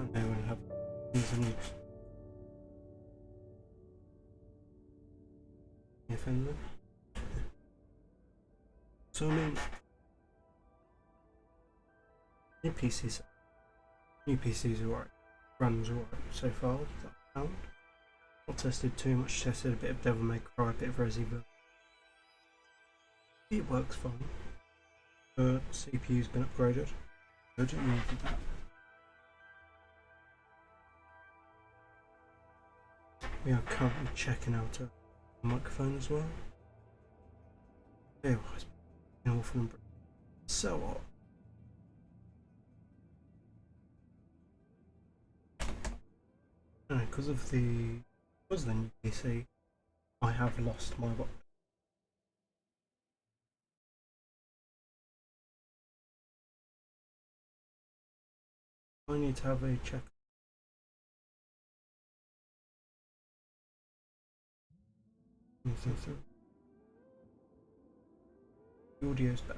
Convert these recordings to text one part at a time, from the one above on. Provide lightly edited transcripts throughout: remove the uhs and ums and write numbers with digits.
don't know when I have things on use. Offender. So I mean, new PCs are alright. Runs alright so far. That I found. Not tested too much. Tested a bit of Devil May Cry, a bit of Resi, but it works fine. The CPU's been upgraded. I don't know for that. We are currently checking out a microphone as well. It was awful and so hot. Because of the new PC, I have lost my box. I need to have a check. The audio's bad.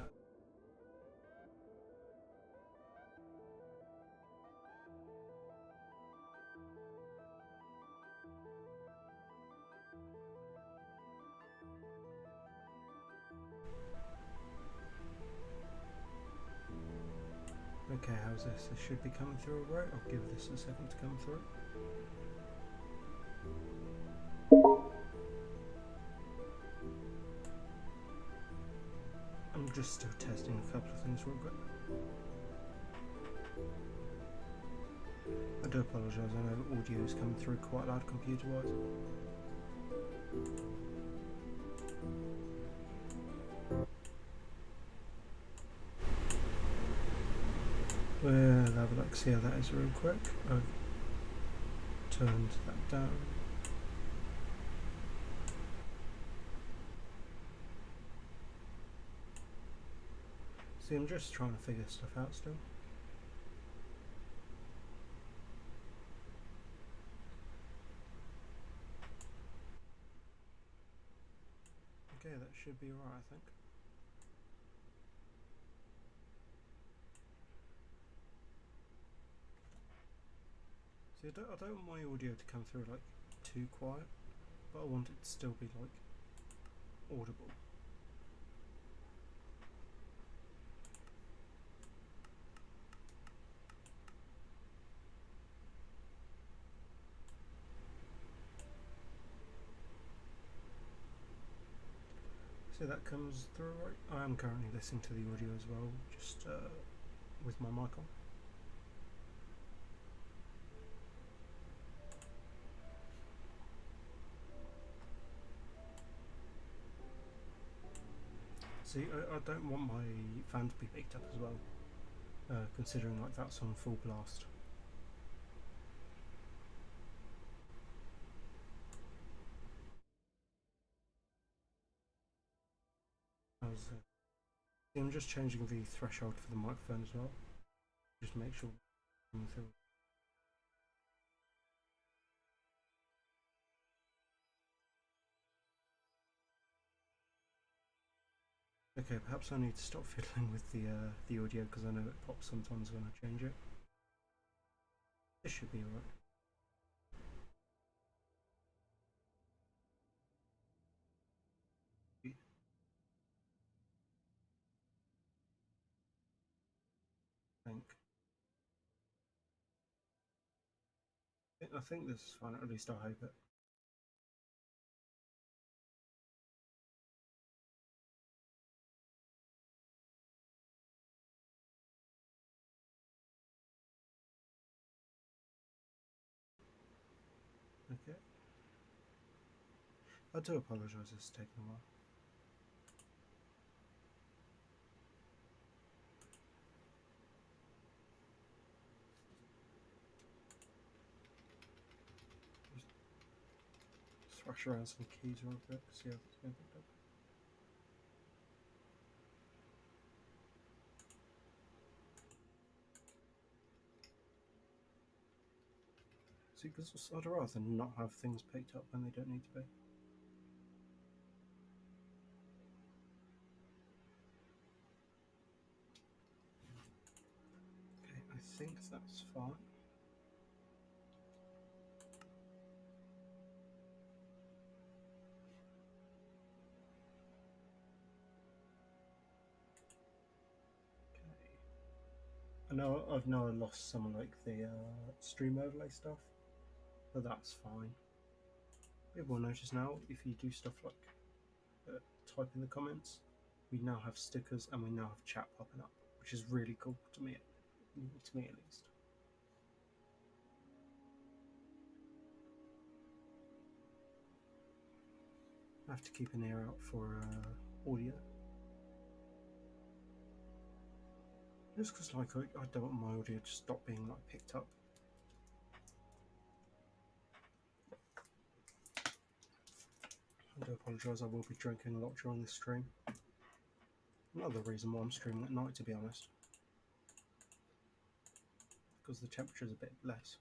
Okay, how's this? This should be coming through alright. I'll give this a second to come through. I'm just still testing a couple of things real quick. I do apologise, I know audio is coming through quite loud computer wise. We'll have a look, see how that is real quick. I've turned that down. See, I'm just trying to figure stuff out still. Okay, that should be alright, I think. See, I don't want my audio to come through like too quiet, but I want it to still be like audible. So that comes through right. I am currently listening to the audio as well, just with my mic on. See, I don't want my fan to be picked up as well, considering like that's on full blast. See, I'm just changing the threshold for the microphone as well. Just make sure it's coming through. Okay, perhaps I need to stop fiddling with the audio because I know it pops sometimes when I change it. This should be alright. I think this is fine, at least I hope it. Okay. I do apologise, it's taken a while. Just thrash around some keys real quick, see how it's been picked up. See, because I'd rather not have things picked up when they don't need to be. Okay, I think that's fine. I've now lost some of like the stream overlay stuff, but that's fine. People will notice now if you do stuff like type in the comments, we now have stickers and we now have chat popping up, which is really cool to me at least. I have to keep an ear out for audio. Just because like I don't want my audio to stop being like picked up. I do apologise, I will be drinking a lot during this stream. Another reason why I'm streaming at night, to be honest. Because the temperature is a bit less.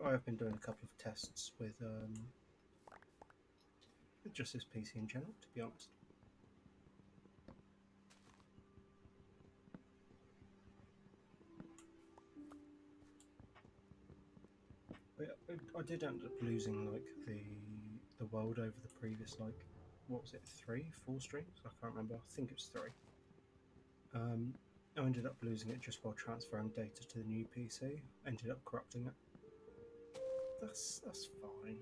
I have been doing a couple of tests with just this PC in general, to be honest. But I did end up losing like the world over the previous like, what was it, 4 streams? I can't remember. I think it was 3. I ended up losing it just while transferring data to the new PC. Ended up corrupting it. That's fine.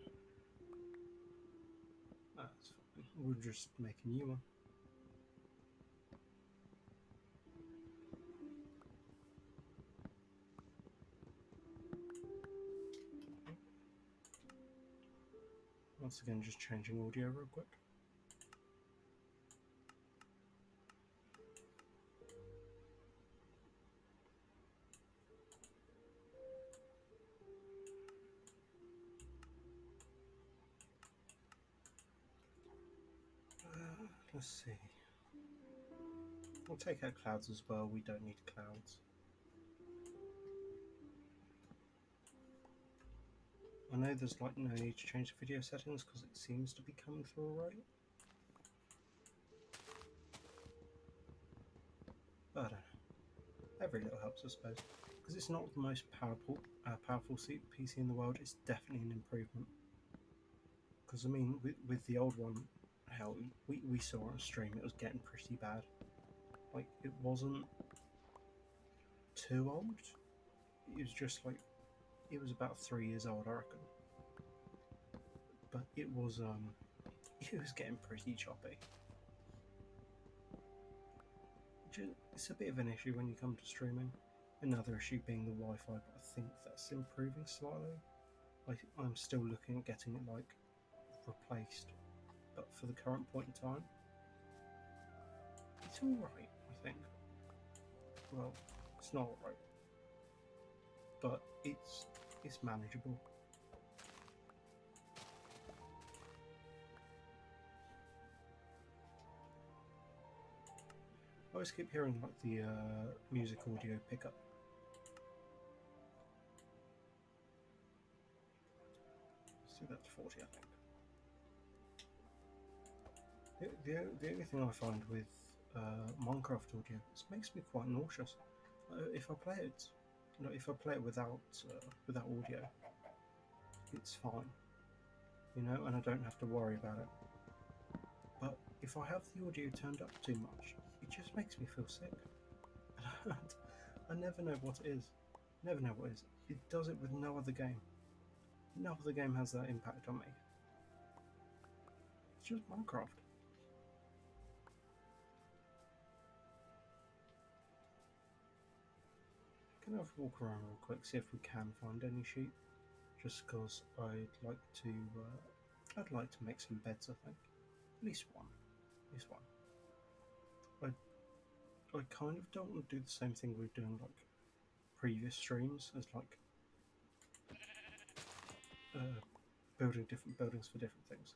That's fine. We'll just make a new one. Once again, just changing audio real quick. Let's see. We'll take out clouds as well. We don't need clouds. I know there's like no need to change the video settings because it seems to be coming through alright. But I don't know. Every little helps, I suppose. Because it's not the most powerful PC in the world. It's definitely an improvement. Because I mean, with the old one, hell, we saw on stream it was getting pretty bad. Like it wasn't too old. It was just like it was about 3 years old, I reckon. But it was getting pretty choppy. It's a bit of an issue when you come to streaming. Another issue being the Wi-Fi, but I think that's improving slightly. I'm still looking at getting it like replaced, but for the current point in time, it's alright, I think. Well, it's not alright, but it's manageable. I always keep hearing like the music audio pickup. So that's 40, I think. The only thing I find with Minecraft audio, it makes me quite nauseous. If I play it, if I play it without audio, it's fine, and I don't have to worry about it. But if I have the audio turned up too much, it just makes me feel sick. I never know what it is. Never know what it is. It does it with no other game. No other game has that impact on me. It's just Minecraft. Can I have a walk around real quick, see if we can find any sheep? Just because I'd like to make some beds. I think at least one. I kind of don't want to do the same thing we were doing like previous streams, as like building different buildings for different things.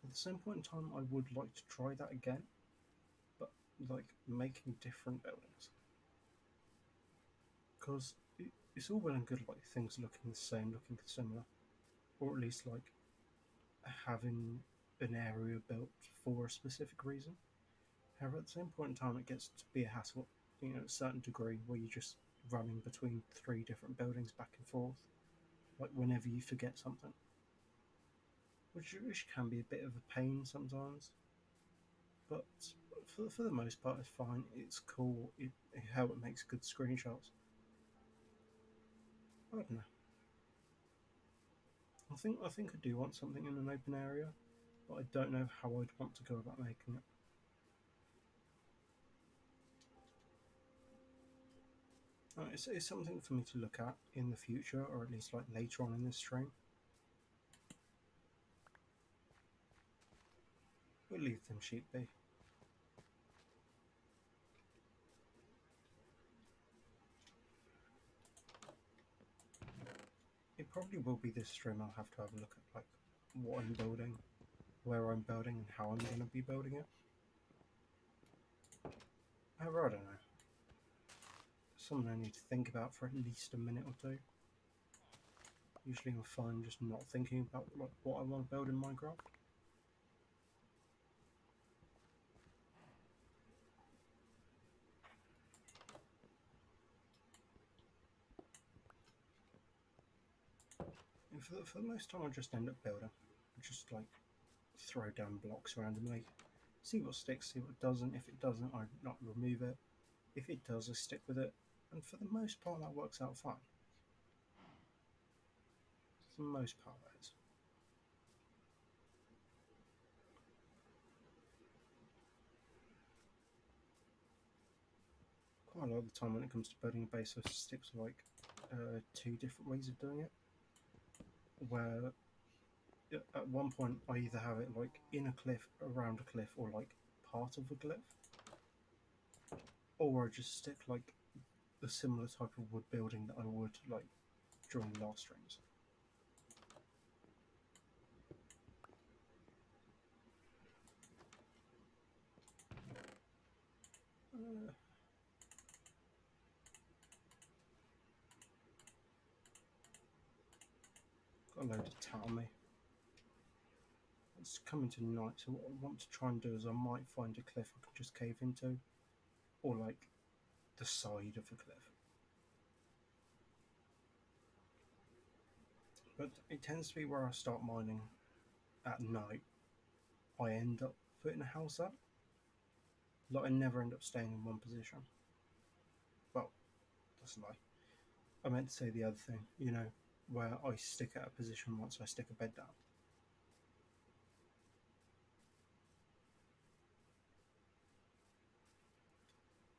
At the same point in time, I would like to try that again, but like making different buildings, because it's all well and good like things looking the same, looking similar, or at least like having an area built for a specific reason. However, at the same point in time, it gets to be a hassle, a certain degree, where you're just running between 3 different buildings back and forth, like whenever you forget something, which can be a bit of a pain sometimes. but for the most part, it's fine. It's cool. How it makes good screenshots. I don't know. I think I do want something in an open area, but I don't know how I'd want to go about making it. It's something for me to look at in the future, or at least like later on in this stream. We'll leave them sheep be. It probably will be this stream. I'll have to have a look at like what I'm building, where I'm building, and how I'm going to be building it. However, I don't know. Something I need to think about for at least a minute or two. Usually, I'm fine just not thinking about like what I want to build in Minecraft. And for the most time, I just end up building. Just like throw down blocks randomly, see what sticks, see what doesn't. If it doesn't, I not remove it. If it does, I stick with it. And for the most part, that works out fine. For the most part, that is. Quite a lot of the time when it comes to building a base, I stick to like two different ways of doing it. Where at one point I either have it like in a cliff, around a cliff, or like part of a cliff, or I just stick like a similar type of wood building that I would like during the last streams. Uh, got a load of tat on me. It's coming to night, so what I want to try and do is I might find a cliff I can just cave into, or like the side of a cliff. But it tends to be where I start mining at night, I end up putting a house up. Like I never end up staying in one position. Well, that's a lie. I meant to say the other thing, where I stick at a position once I stick a bed down.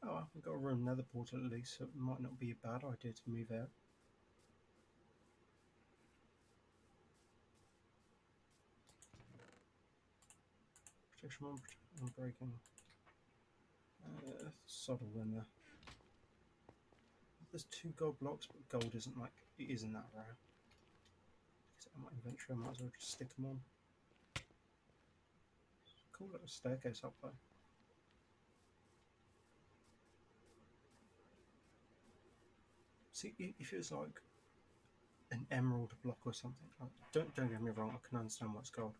Oh, I've got a room nether portal at least, so it might not be a bad idea to move out. Protection 1, unbreaking. Subtle in there. There's 2 gold blocks, but gold isn't like, it isn't that rare. Is it in my inventory? I might as well just stick them on. Cool little staircase up there. See, if it was like an emerald block or something, like, don't get me wrong, I can understand why it's gold.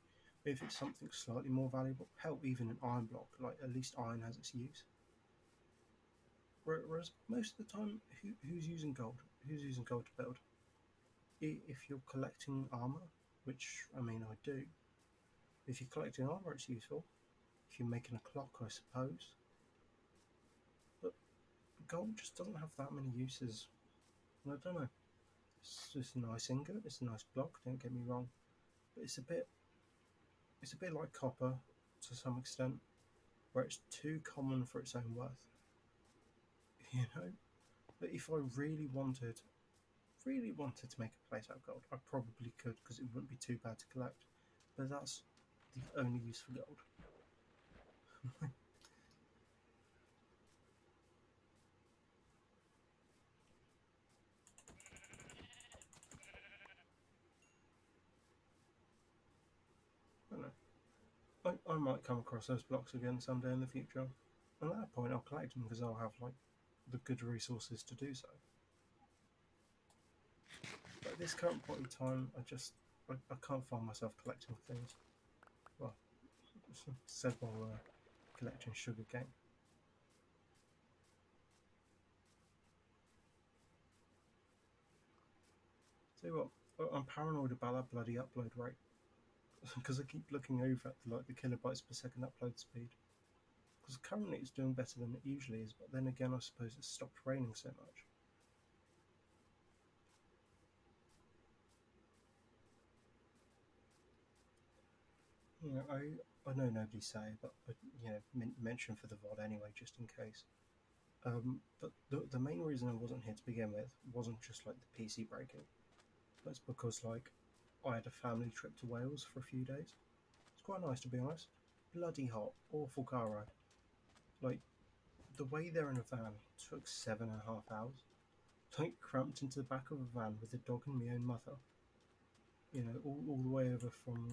But if it's something slightly more valuable, hell, even an iron block, like at least iron has its use. Whereas most of the time, who's using gold? Who's using gold to build? If you're collecting armor, which I mean I do. If you're collecting armor, it's useful. If you're making a clock, I suppose. But gold just doesn't have that many uses. And I don't know. It's just a nice ingot. It's a nice block. Don't get me wrong, but it's a bit like copper to some extent, where it's too common for its own worth. You know. But if I really wanted to make a plate out of gold, I probably could because it wouldn't be too bad to collect. But that's the only use for gold. I don't know. I might come across those blocks again someday in the future. And at that point, I'll collect them because I'll have like the good resources to do so. But at this current point in time, I can't find myself collecting things. Well, said while collecting sugar cane. Tell you what, I'm paranoid about that bloody upload rate because I keep looking over at the kilobytes per second upload speed. Because currently it's doing better than it usually is, but then again, I suppose it's stopped raining so much. I know nobody say, but mention for the VOD anyway, just in case. But the main reason I wasn't here to begin with wasn't just like the PC breaking, but it's because like I had a family trip to Wales for a few days. It's quite nice to be honest. Bloody hot, awful car ride. Like the way there in a van took 7.5 hours. Like cramped into the back of a van with a dog and my own mother. All the way over from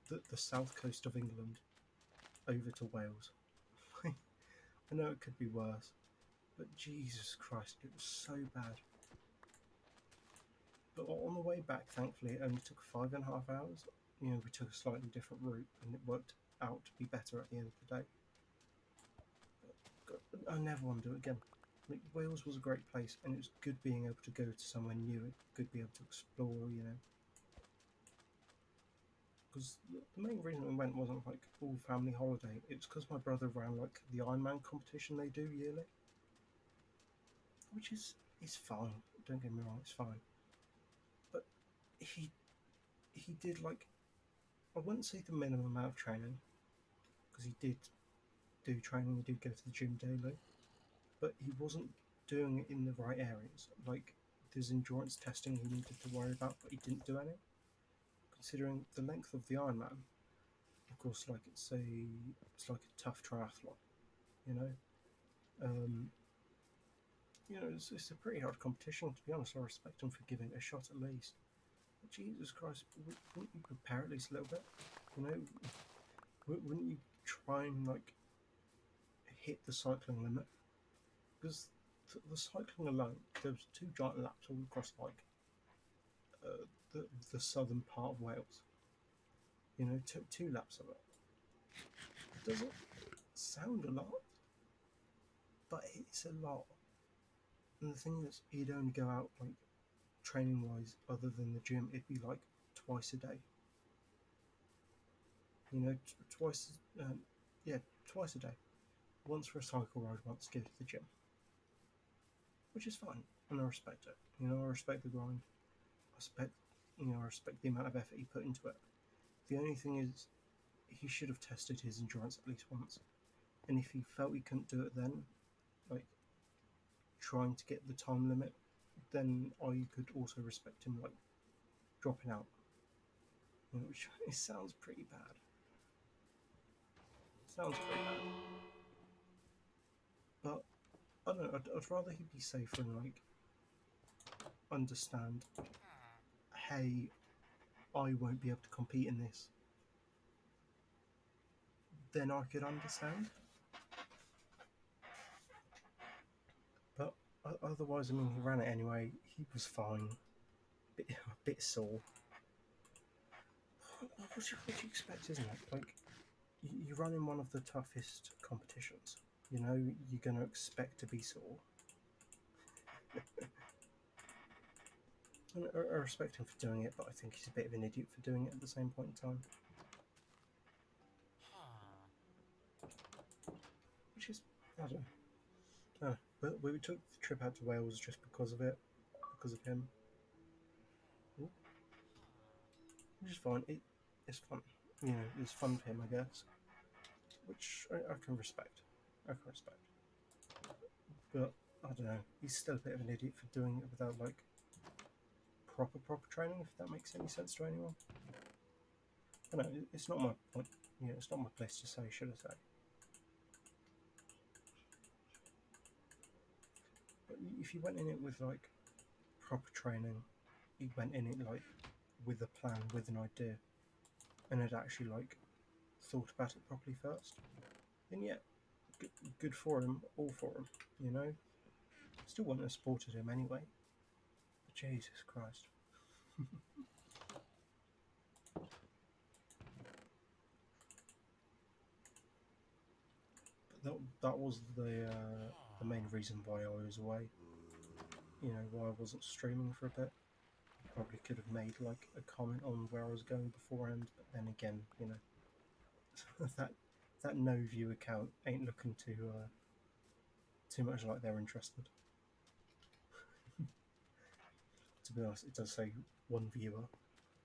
the south coast of England over to Wales. I know it could be worse, but Jesus Christ, it was so bad. But on the way back, thankfully, it only took 5.5 hours. We took a slightly different route, and it worked out to be better at the end of the day. But I never want to do it again. Like, Wales was a great place, and it was good being able to go to somewhere new. Good being able to explore, Because the main reason we went wasn't like all family holiday. It was because my brother ran like the Ironman competition they do yearly, which is fine. Don't get me wrong, it's fine. But he did like, I wouldn't say the minimum amount of training, because he did do training. He did go to the gym daily, but he wasn't doing it in the right areas. Like there's endurance testing he needed to worry about, but he didn't do any. Considering the length of the Ironman, of course, like it's like a tough triathlon, you know. Um, it's a pretty hard competition. To be honest, I respect him for giving it a shot at least. But Jesus Christ, wouldn't you prepare at least a little bit? You know, wouldn't you try and like hit the cycling limit? Because the cycling alone, there was 2 giant laps all across like uh, the southern part of Wales. Took 2 laps of it. It doesn't sound a lot, but it's a lot. And the thing is, he'd only go out like training wise, other than the gym, it'd be like twice a day. Twice. Yeah, twice a day. Once for a cycle ride, once to go to the gym, which is fine, and I respect it. I respect the grind. I respect the amount of effort he put into it. The only thing is, he should have tested his endurance at least once, and if he felt he couldn't do it then, like trying to get the time limit, then I could also respect him like dropping out. Which it sounds pretty bad. Sounds pretty bad. But I don't know. I'd rather he be safer and like understand. Hey, I won't be able to compete in this. Then I could understand. But otherwise, I mean, he ran it anyway. He was fine. A bit sore. What do you expect, isn't it? Like, you run in one of the toughest competitions. You're going to expect to be sore. And I respect him for doing it, but I think he's a bit of an idiot for doing it at the same point in time. Which is, I don't know. But we took the trip out to Wales just because of it, because of him. Ooh. Which is fine. It's fun. It's fun for him, I guess. Which I can respect. But I don't know. He's still a bit of an idiot for doing it without like proper training. If that makes any sense to anyone. I know it's not my point. It's not my place to say. Should I say? But if you went in it with like proper training, you went in it like with a plan, with an idea, and had actually like thought about it properly first, then yeah, good for him, all for him. Still wouldn't have supported him anyway. But Jesus Christ. But that was the main reason why I was away. Why I wasn't streaming for a bit. Probably could have made like a comment on where I was going beforehand, but then again, that that no view account ain't looking too much like they're interested. To be honest, it does say one viewer,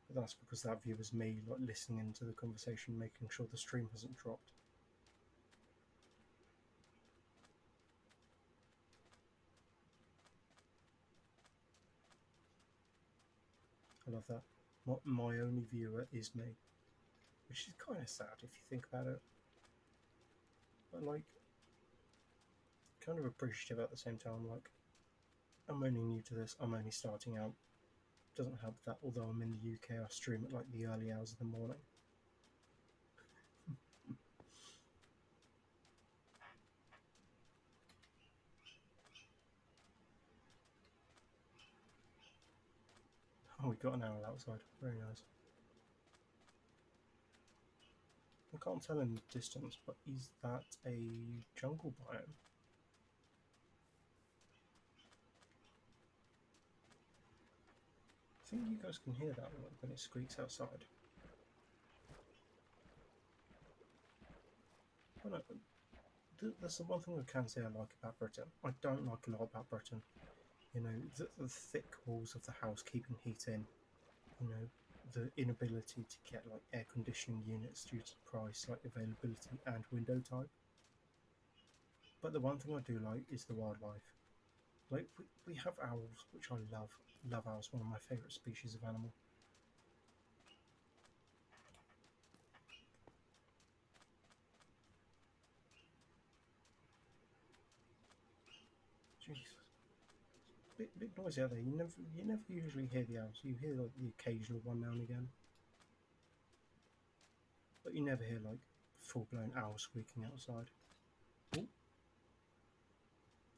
but that's because that viewer's me, like listening into the conversation, making sure the stream hasn't dropped. I love that. My only viewer is me, which is kind of sad if you think about it. But like, kind of appreciative at the same time. Like, I'm only new to this. I'm only starting out. Doesn't help that although I'm in the UK, I stream at like the early hours of the morning. Oh, we got an owl outside. Very nice. I can't tell in the distance, but is that a jungle biome? I think you guys can hear that when it squeaks outside. Well, no, that's the one thing I can say I like about Britain. I don't like a lot about Britain. You know, the thick walls of the house keeping heat in. You know, the inability to get like air conditioning units due to price, like availability and window type. But the one thing I do like is the wildlife. Like we have owls, which I love. Love owls, one of my favourite species of animal. Jesus, bit noisy out there. You never usually hear the owls. You hear like the occasional one now and again, but you never hear like full blown owl squeaking outside. Ooh,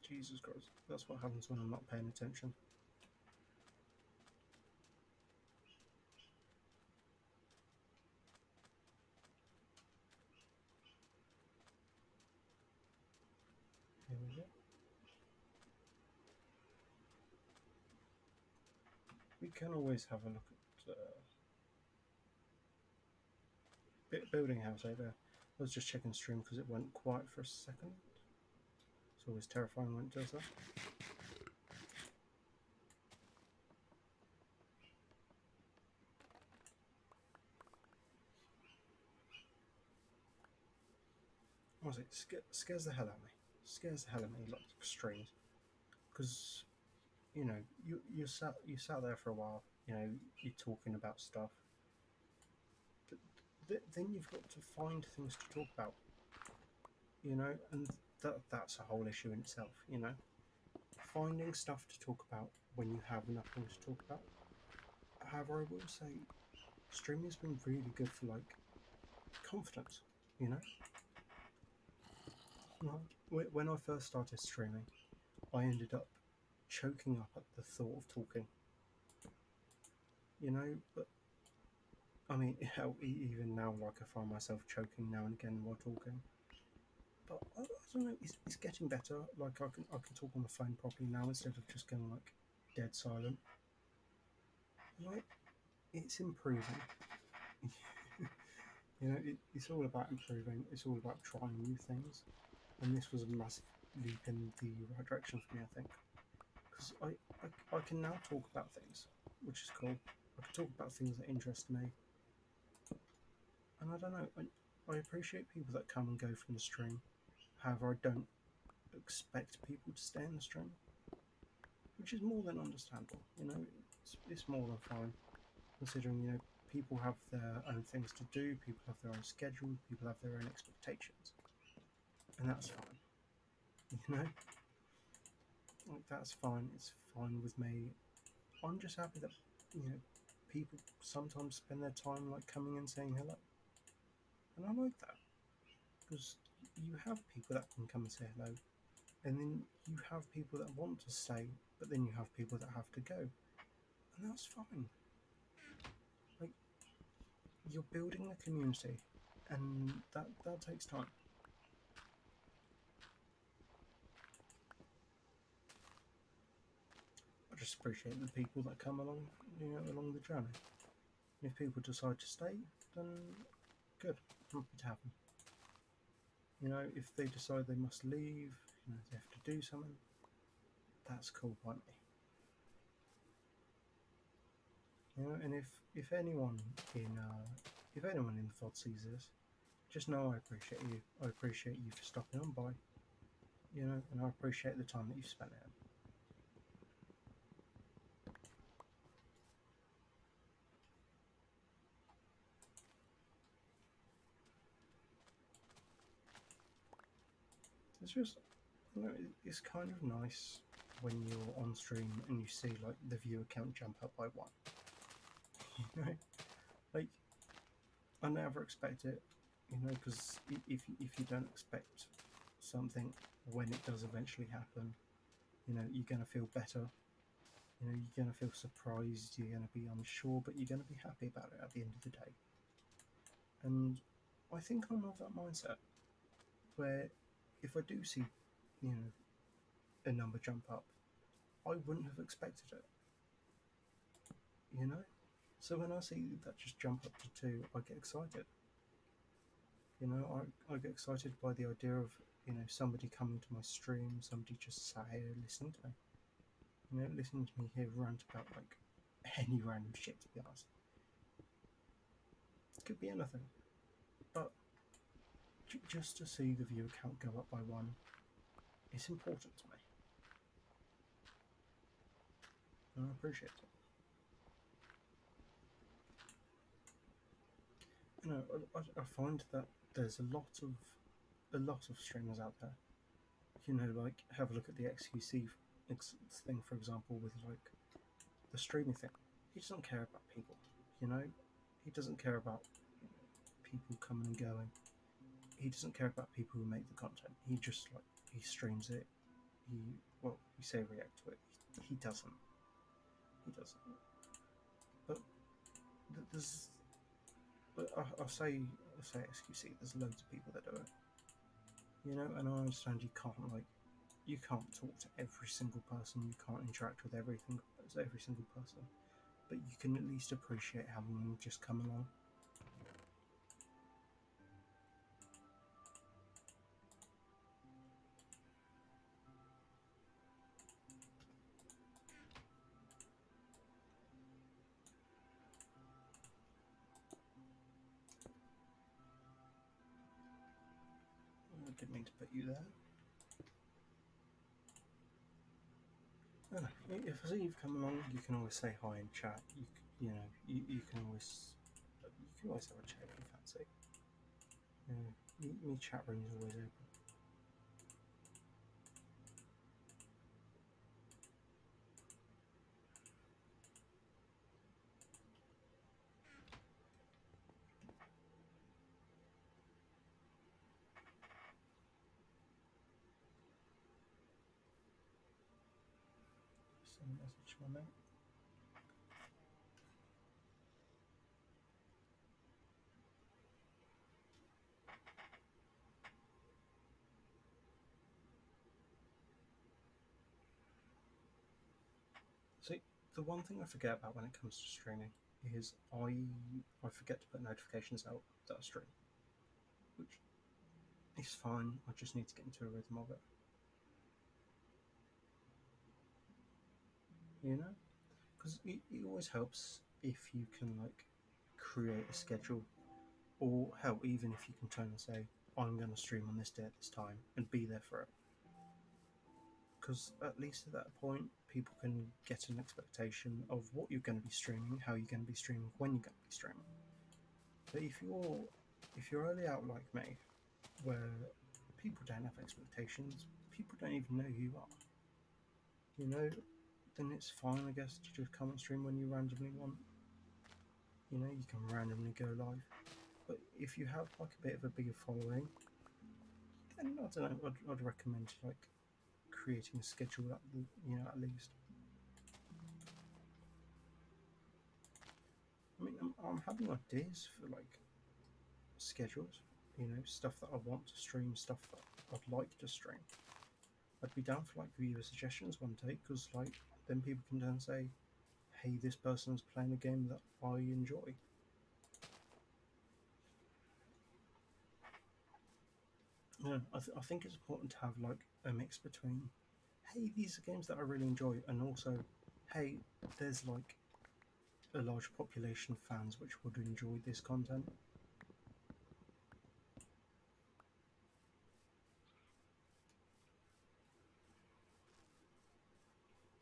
Jesus Christ, that's what happens when I'm not paying attention. Here we go. We can always have a look at building house over there. I was just checking stream because it went quiet for a second. It's always terrifying when it does that. Honestly, it scares the hell out of me. Scares the hell out of me, like streams, because you know you sat there for a while. You know, you're talking about stuff, but then you've got to find things to talk about. You know, and that's a whole issue in itself. You know, finding stuff to talk about when you have nothing to talk about. However, I will say streaming has been really good for like confidence. You know, when I first started streaming, I ended up choking up at the thought of talking. You know, but I mean, hell, even now, like I find myself choking now and again while talking. But I don't know, it's getting better. Like I can talk on the phone properly now instead of just going like dead silent. Like it's improving. You know, it's all about improving. It's all about trying new things, and this was a massive leap in the right direction for me, I think. Because I can now talk about things, which is cool. I can talk about things that interest me, and I don't know. I appreciate people that come and go from the stream. However, I don't expect people to stay in the stream, which is more than understandable. You know, it's more than fine, considering you know people have their own things to do, people have their own schedule, people have their own expectations, and that's fine. You know, like that's fine. It's fine with me. I'm just happy that you know people sometimes spend their time like coming and saying hello, and I like that because you have people that can come and say hello, and then you have people that want to stay, but then you have people that have to go, and that's fine. Like you're building a community, and that takes time. I just appreciate the people that come along, you know, along the journey. If people decide to stay, then good. I'm happy to have them. You know, if they decide they must leave, you know, they have to do something, that's cool by me. You know, and if anyone in if anyone in the VOD sees this, just know I appreciate you. I appreciate you for stopping on by. You know, and I appreciate the time that you've spent here. It's just, you know, it's kind of nice when you're on stream and you see like the viewer count jump up by one. You know, like I never expect it. You know, because if you don't expect something when it does eventually happen, you know, you're gonna feel better. You know, you're gonna feel surprised. You're gonna be unsure, but you're gonna be happy about it at the end of the day. And I think I'm of that mindset where if I do see, you know, a number jump up, I wouldn't have expected it. You know, so when I see that just jump up to two, I get excited. You know, I get excited by the idea of, you know, somebody coming to my stream, somebody just sat here listening to me. You know, listening to me here rant about like any random shit, to be honest. It could be anything. But just to see the viewer count go up by one is important to me. And I appreciate it. You know, I find that there's a lot of streamers out there. You know, like have a look at the XQC thing, for example, with like the streaming thing. He doesn't care about people. You know, he doesn't care about people coming and going. He doesn't care about people who make the content. He just like he streams it. We say react to it. He doesn't. He doesn't. But there's I'll say XQC. There's loads of people that do it. You know, and I understand you can't talk to every single person. You can't interact with every single person. But you can at least appreciate having them just come along. I didn't mean to put you there. If I see you've come along, you can always say hi in chat. You know, you can always have a chat if you fancy. My chat room is always open. Send a message to my mate. See, the one thing I forget about when it comes to streaming is I forget to put notifications out that I stream, which is fine. I just need to get into a rhythm of it. You know, because it always helps if you can like create a schedule, or hell, even if you can turn and say I'm going to stream on this day at this time and be there for it. Because at least at that point, people can get an expectation of what you're going to be streaming, how you're going to be streaming, when you're going to be streaming. But if you're early out like me, where people don't have expectations, people don't even know who you are, you know, then it's fine, I guess, to just come and stream when you randomly want. You know, you can randomly go live. But if you have like a bit of a bigger following, then I don't know, I'd recommend like creating a schedule at least. I mean, I'm having ideas for like schedules, you know, stuff that I want to stream, stuff that I'd like to stream. I'd be down for like viewer suggestions one day, because like then people can then say, hey, this person's playing a game that I enjoy. Yeah, I think it's important to have like a mix between, hey, these are games that I really enjoy, and also, hey, there's like a large population of fans which would enjoy this content.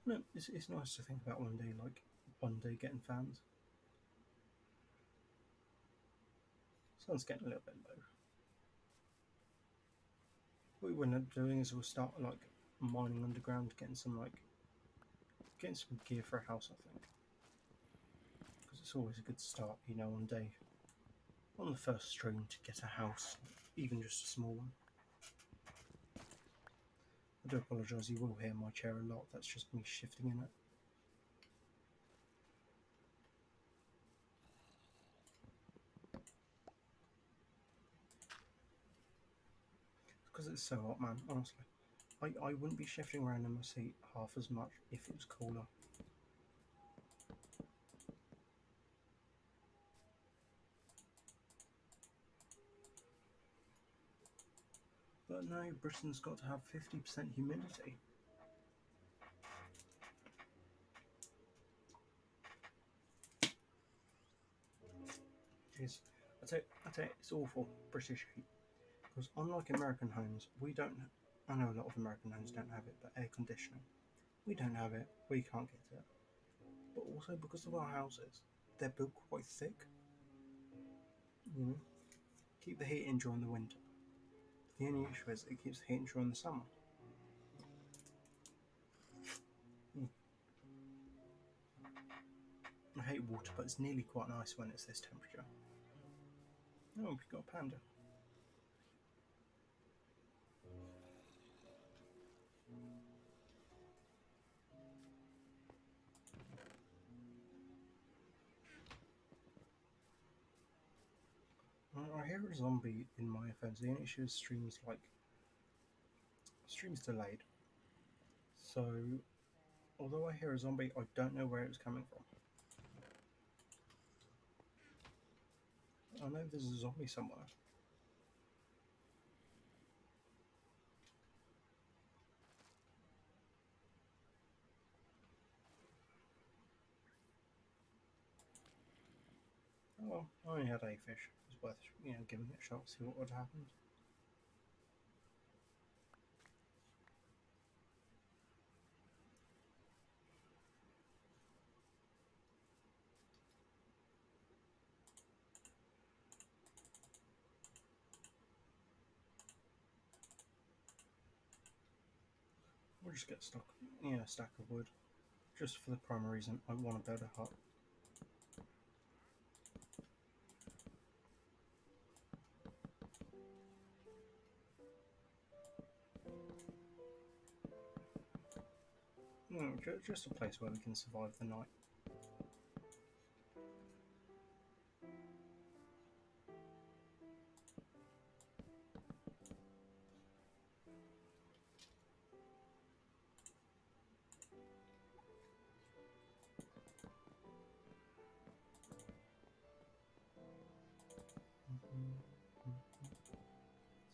No, it's nice to think about one day getting fans. Sun's getting a little bit low. What we end up doing is we'll start like mining underground, getting some gear for a house. I think because it's always a good start, on day on the first stream to get a house, even just a small one. I do apologise. You will hear my chair a lot. That's just me shifting in it. Because it's so hot, man. Honestly, I wouldn't be shifting around in my seat half as much if it was cooler. But no, Britain's got to have 50% humidity. Jeez, I tell you, it's awful British heat. Because unlike American homes, we don't. I know a lot of American homes don't have it, but air conditioning, we don't have it. We can't get it. But also because of our houses, they're built quite thick. You know, keep the heat in during the winter. The only issue is it keeps the heat in during the summer. Mm. I hate water, but it's nearly quite nice when it's this temperature. Oh, we've got a panda. I hear a zombie in my earphones. The only issue is streams delayed. So although I hear a zombie, I don't know where it was coming from. I know there's a zombie somewhere. Oh well, I only had a fish. It was worth, giving it a shot, see what would happen. We'll just get stuck, a stack of wood. Just for the primary reason, I want to build a hut. No, just a place where we can survive the night.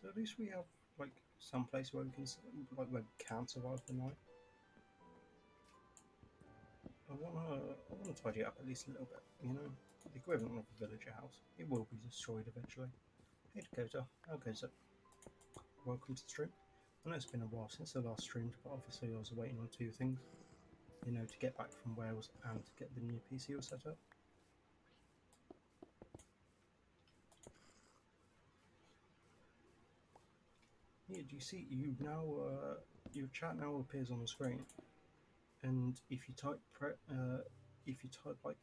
So at least we have like some place where we can where we can survive the night. I wanna tidy up at least a little bit. The equivalent of a villager house. It will be destroyed eventually. Hey Dakota, how goes it? Welcome to the stream. I know it's been a while since the last stream, but obviously I was waiting on two things. To get back from Wales and to get the new PC all set up. Yeah, do you see? Your chat now appears on the screen, and if you type like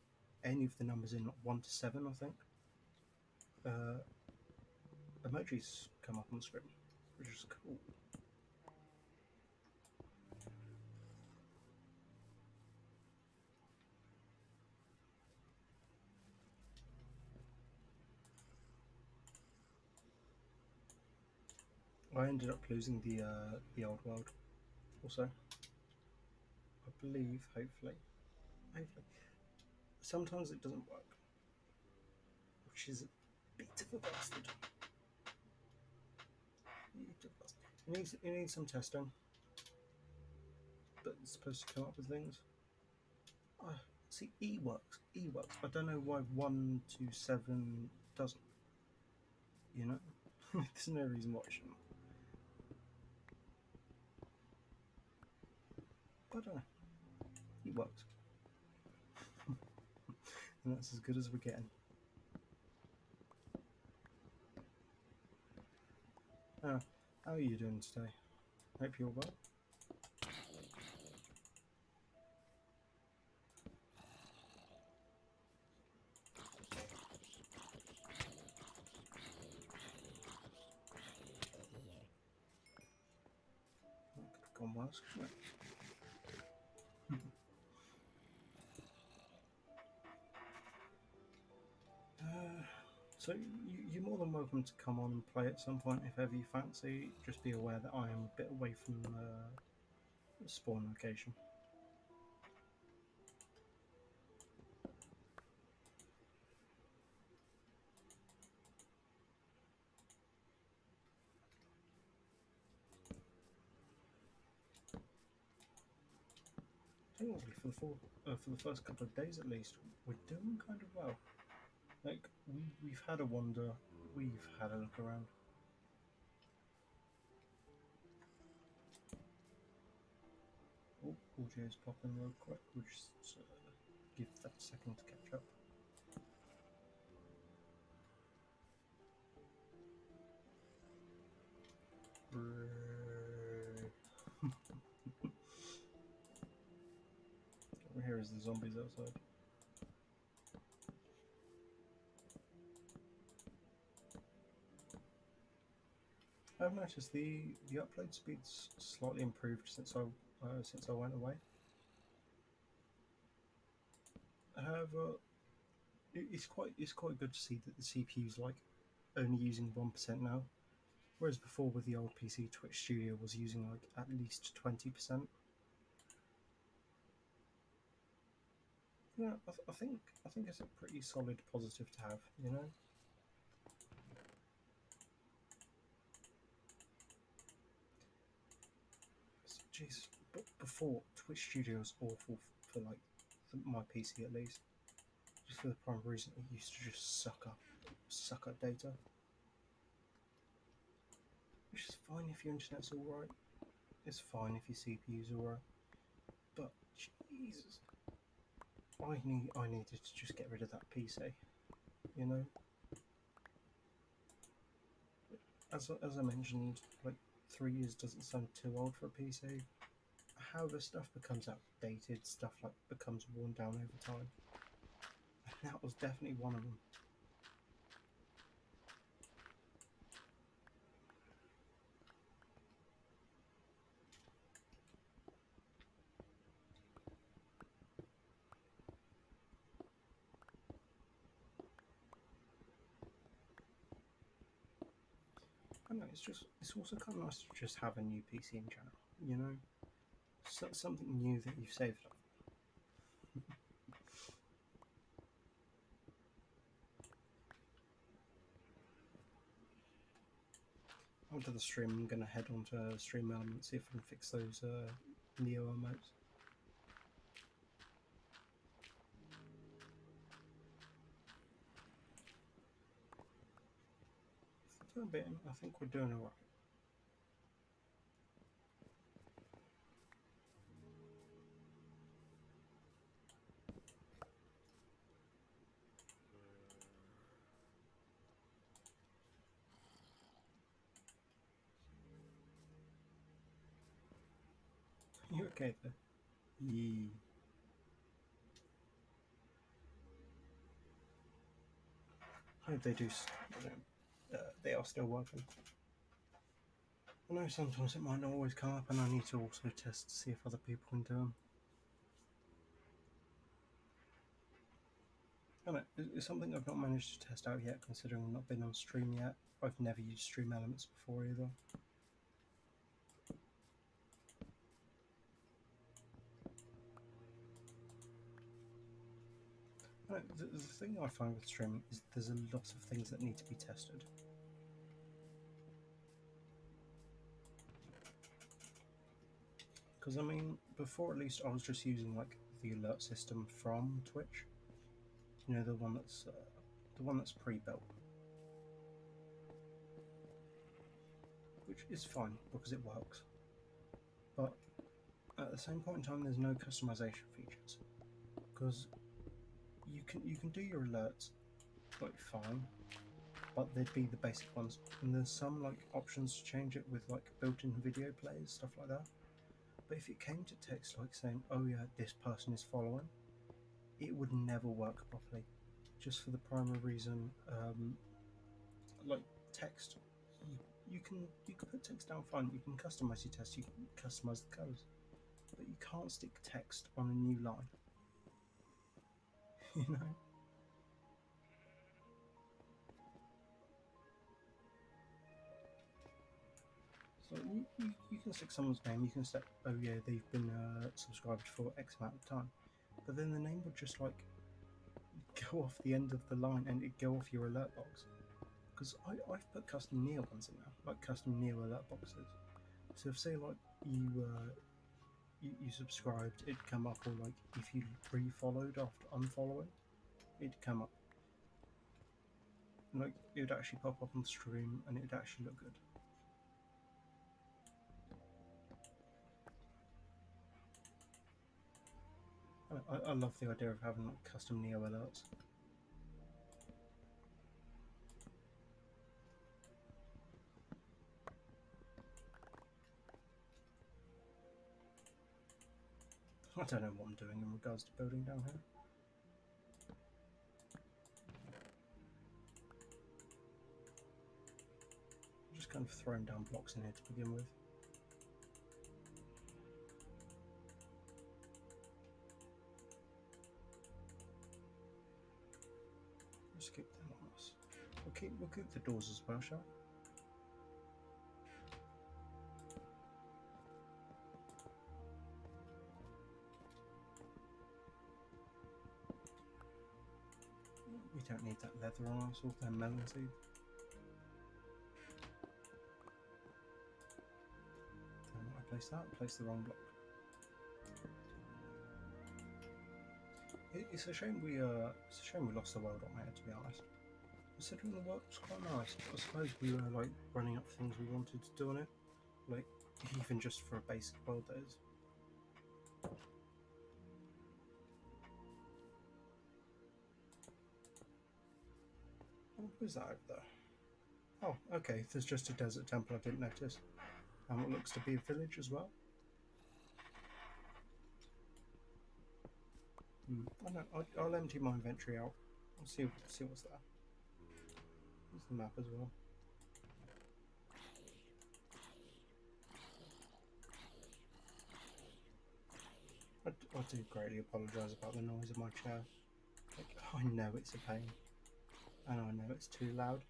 any of the numbers in, like 1 to 7, I think, uh, emojis come up on the screen, which is cool. I ended up losing the old world, also. I believe, hopefully. Sometimes it doesn't work, which is a bit of a bastard. it needs some testing, but it's supposed to come up with things. See, E works. E works. I don't know why 127 doesn't. You know, there's no reason why it shouldn't. But I don't know. E works, and that's as good as we're getting. How are you doing today? Hope you're well. That could have gone worse, couldn't it? So you're more than welcome to come on and play at some point if ever you fancy. Just be aware that I am a bit away from the spawn location. Technically, for the first couple of days at least, we're doing kind of well. Like we've had a wander, we've had a look around. Oh, audio's popping real quick. We'll just give that a second to catch up. Here is the zombies outside. I've noticed the upload speed's slightly improved since I went away. However, it's quite good to see that the CPU's like only using 1% now, whereas before with the old PC, Twitch Studio was using like at least 20%. Yeah, I think it's a pretty solid positive to have, you know. Jeez, but before Twitch Studio was awful for like my PC at least, just for the prime reason it used to just suck up data, which is fine if your internet's alright. It's fine if your CPU's alright, but Jesus, I needed to just get rid of that PC, you know. As I mentioned, like 3 years doesn't sound too old for a PC. However, stuff becomes outdated, stuff like becomes worn down over time. And that was definitely one of them. I know it's also kind of nice to just have a new PC in general, you know, something new that you've saved up. After the stream, I'm gonna head on to Stream Elements, see if I can fix those Neo emotes. For the time being, I think we're doing alright. You okay there? Yee. I hope they do. They are still working. I know sometimes it might not always come up, and I need to also test to see if other people can do them. I know, it's something I've not managed to test out yet, considering I've not been on stream yet. I've never used Stream Elements before either. I know, the thing I find with streaming is there's a lot of things that need to be tested. Because I mean, before at least I was just using like the alert system from Twitch. You know, the one that's pre-built, which is fine because it works. But at the same point in time, there's no customization features because you can do your alerts like fine, but they'd be the basic ones. And there's some like options to change it with like built-in video plays, stuff like that. But if it came to text like saying, "Oh yeah, this person is following," it would never work properly. Just for the primary reason, like text, you can put text down fine. You can customize your text. You can customize the colors, but you can't stick text on a new line. You know. So you can stick someone's name. You can say, "Oh yeah, they've been subscribed for X amount of time," but then the name would just like go off the end of the line and it go off your alert box. Because I've put custom Neo ones in now, like custom Neo alert boxes. So if say like you subscribed, it'd come up, or like if you re-followed after unfollowing, it'd come up. Like it would actually pop up on the stream and it'd actually look good. I love the idea of having like custom Neo alerts. I don't know what I'm doing in regards to building down here. I'm just kind of throwing down blocks in here to begin with. Just keep them on us. We'll keep the doors as well, shall we? We don't need that leather on us or that melon seed. Don't know where I placed that. I placed the wrong block. It's a shame we lost the world on here, to be honest. Considering the work was quite nice, I suppose we were like running up things we wanted to do on it, like even just for a basic world, that is. Oh, who's that over there? Oh, okay. There's just a desert temple I didn't notice, and what looks to be a village as well. I know. I'll empty my inventory out. I'll see what's there. There's the map as well. I do greatly apologise about the noise of my chair. Like, I know it's a pain, and I know it's too loud.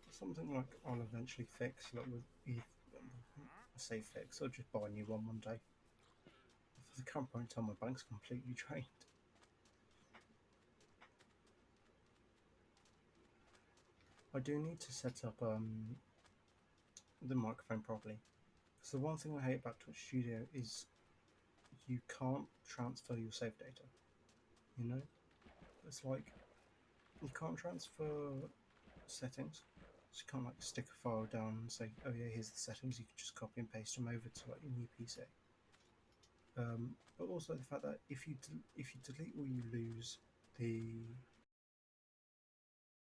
Something like I'll eventually fix, like with I say fix, I'll just buy a new one day. For the current point in time, my bank's completely drained. I do need to set up the microphone properly. So the one thing I hate about Twitch Studio is you can't transfer your save data. You know, it's like you can't transfer settings. So you can't like stick a file down and say, "Oh yeah, here's the settings." You can just copy and paste them over to like your new PC. But also the fact that if you delete or you lose the